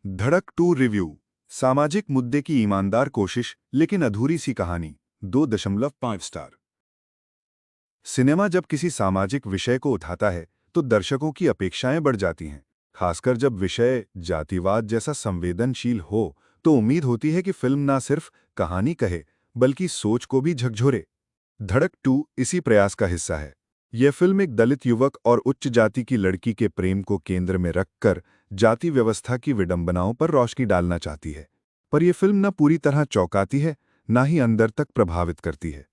धड़क 2 रिव्यू। सामाजिक मुद्दे की ईमानदार कोशिश लेकिन अधूरी सी कहानी। 2.5 स्टार। सिनेमा जब किसी सामाजिक विषय को उठाता है तो दर्शकों की अपेक्षाएं बढ़ जाती हैं। खासकर जब विषय जातिवाद जैसा संवेदनशील हो तो उम्मीद होती है कि फिल्म ना सिर्फ कहानी कहे बल्कि सोच को भी झकझोरे। धड़क 2 इसी प्रयास का हिस्सा है। यह फिल्म एक दलित युवक और उच्च जाति की लड़की के प्रेम को केंद्र में रखकर जाति व्यवस्था की विडंबनाओं पर रोशनी डालना चाहती है। पर यह फिल्म न पूरी तरह चौंकाती है, न ही अंदर तक प्रभावित करती है।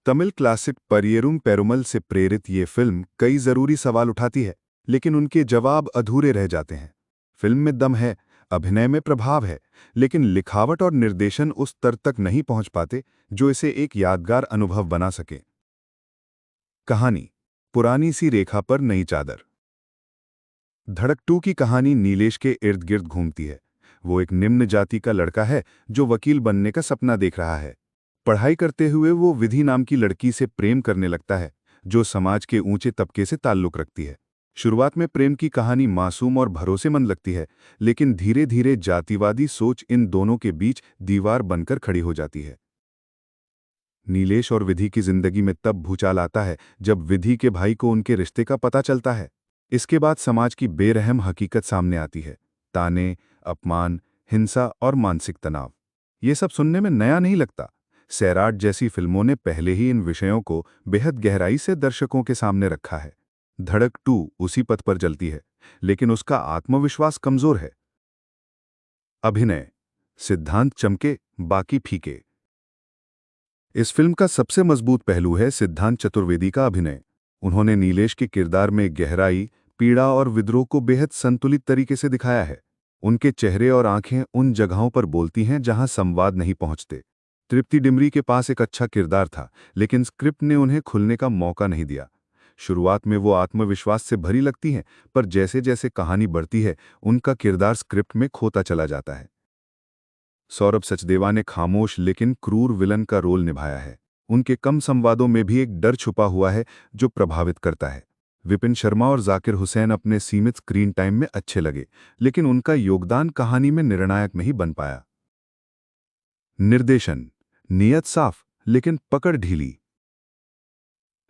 तमिल क्लासिक परियेरुम पेरुमल से प्रेरित ये फिल्म कई जरूरी सवाल उठाती है, लेकिन उनके जवाब अधूरे रह जाते हैं। फिल्म में दम है, अभिनय में प्रभाव है, लेकिन लिखावट और निर्देशन उस स्तर तक नहीं पहुंच पाते जो इसे एक यादगार अनुभव बना सके। कहानी। पुरानी सी रेखा पर नई चादर। धड़क 2 की कहानी नीलेश के इर्द गिर्द घूमती है। वो एक निम्न जाति का लड़का है जो वकील बनने का सपना देख रहा है। पढ़ाई करते हुए वो विधि नाम की लड़की से प्रेम करने लगता है, जो समाज के ऊंचे तबके से ताल्लुक रखती है। शुरुआत में प्रेम की कहानी मासूम और भरोसेमंद लगती है, लेकिन धीरे धीरे जातिवादी सोच इन दोनों के बीच दीवार बनकर खड़ी हो जाती है। नीलेश और विधि की जिंदगी में तब भूचाल आता है जब विधि के भाई को उनके रिश्ते का पता चलता है। इसके बाद समाज की बेरहम हकीकत सामने आती है। ताने, अपमान, हिंसा और मानसिक तनाव। ये सब सुनने में नया नहीं लगता। सैराट जैसी फिल्मों ने पहले ही इन विषयों को बेहद गहराई से दर्शकों के सामने रखा है। धड़क 2 उसी पथ पर चलती है, लेकिन उसका आत्मविश्वास कमजोर है। अभिनय। सिद्धांत चमके, बाकी फीके। इस फिल्म का सबसे मजबूत पहलू है सिद्धांत चतुर्वेदी का अभिनय। उन्होंने नीलेश के किरदार में गहराई, पीड़ा और विद्रोह को बेहद संतुलित तरीके से दिखाया है। उनके चेहरे और आंखें उन जगहों पर बोलती हैं जहां संवाद नहीं पहुंचते। तृप्ति डिमरी के पास एक अच्छा किरदार था, लेकिन स्क्रिप्ट ने उन्हें खुलने का मौका नहीं दिया। शुरुआत में वो आत्मविश्वास से भरी लगती हैं, पर जैसे जैसे कहानी बढ़ती है उनका किरदार स्क्रिप्ट में खोता चला जाता है। सौरभ सचदेवा ने खामोश लेकिन क्रूर विलन का रोल निभाया है। उनके कम संवादों में भी एक डर छुपा हुआ है जो प्रभावित करता है। विपिन शर्मा और जाकिर हुसैन अपने सीमित स्क्रीन टाइम में अच्छे लगे, लेकिन उनका योगदान कहानी में निर्णायक नहीं बन पाया। निर्देशन। नियत साफ लेकिन पकड़ ढीली।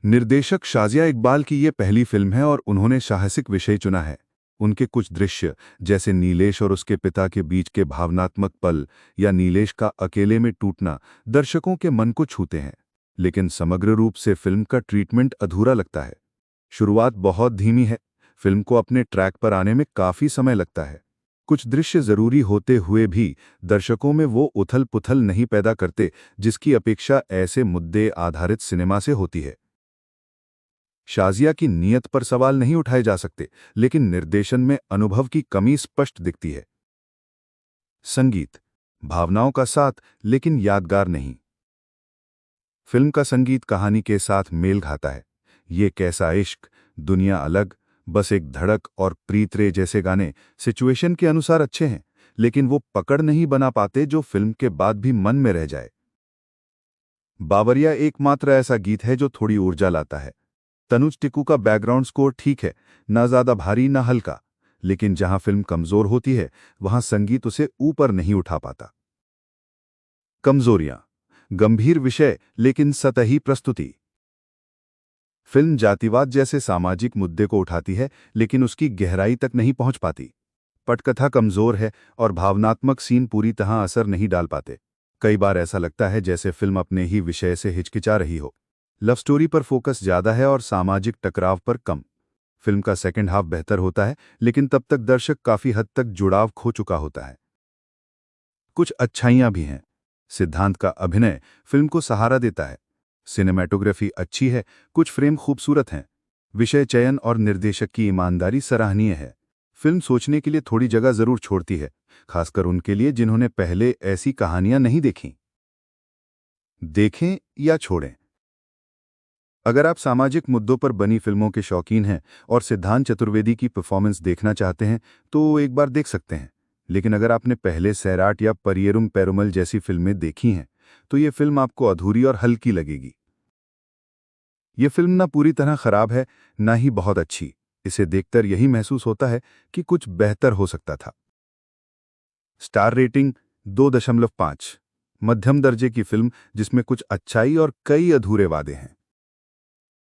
निर्देशक शाजिया इकबाल की यह पहली फिल्म है और उन्होंने साहसिक विषय चुना है। उनके कुछ दृश्य, जैसे नीलेश और उसके पिता के बीच के भावनात्मक पल या नीलेश का अकेले में टूटना, दर्शकों के मन को छूते हैं। लेकिन समग्र रूप से फिल्म का ट्रीटमेंट अधूरा लगता है। शुरुआत बहुत धीमी है। फिल्म को अपने ट्रैक पर आने में काफी समय लगता है। कुछ दृश्य जरूरी होते हुए भी दर्शकों में वो उथल पुथल नहीं पैदा करते जिसकी अपेक्षा ऐसे मुद्दे आधारित सिनेमा से होती है। शाजिया की नीयत पर सवाल नहीं उठाए जा सकते, लेकिन निर्देशन में अनुभव की कमी स्पष्ट दिखती है। संगीत। भावनाओं का साथ लेकिन यादगार नहीं। फिल्म का संगीत कहानी के साथ मेल खाता है। ये कैसा इश्क, दुनिया अलग, बस एक धड़क और प्रीत रे जैसे गाने सिचुएशन के अनुसार अच्छे हैं, लेकिन वो पकड़ नहीं बना पाते जो फिल्म के बाद भी मन में रह जाए। बावरिया एकमात्र ऐसा गीत है जो थोड़ी ऊर्जा लाता है। तनुज टिक्कू का बैकग्राउंड स्कोर ठीक है, ना ज्यादा भारी ना हल्का, लेकिन जहां फिल्म कमजोर होती है वहां संगीत उसे ऊपर नहीं उठा पाता। कमजोरियां। गंभीर विषय लेकिन सतही प्रस्तुति। फिल्म जातिवाद जैसे सामाजिक मुद्दे को उठाती है, लेकिन उसकी गहराई तक नहीं पहुंच पाती। पटकथा कमजोर है और भावनात्मक सीन पूरी तरह असर नहीं डाल पाते। कई बार ऐसा लगता है जैसे फिल्म अपने ही विषय से हिचकिचा रही हो। लव स्टोरी पर फोकस ज्यादा है और सामाजिक टकराव पर कम। फिल्म का सेकंड हाफ बेहतर होता है, लेकिन तब तक दर्शक काफी हद तक जुड़ाव खो चुका होता है। कुछ अच्छाइयां भी हैं। सिद्धांत का अभिनय फिल्म को सहारा देता है। सिनेमैटोग्राफी अच्छी है, कुछ फ्रेम खूबसूरत हैं। विषय चयन और निर्देशक की ईमानदारी सराहनीय है। फिल्म सोचने के लिए थोड़ी जगह जरूर छोड़ती है, खासकर उनके लिए जिन्होंने पहले ऐसी कहानियां नहीं देखीं। देखें या छोड़ें। अगर आप सामाजिक मुद्दों पर बनी फिल्मों के शौकीन हैं और सिद्धांत चतुर्वेदी की परफॉर्मेंस देखना चाहते हैं तो एक बार देख सकते हैं। लेकिन अगर आपने पहले सैराट या परियेरुम पेरुमल जैसी फिल्में देखी हैं तो ये फिल्म आपको अधूरी और हल्की लगेगी। ये फिल्म ना पूरी तरह खराब है, ना ही बहुत अच्छी। इसे देखकर यही महसूस होता है कि कुछ बेहतर हो सकता था। Star rating 2.5। मध्यम दर्जे की फिल्म जिसमें कुछ अच्छाई और कई अधूरे वादे हैं।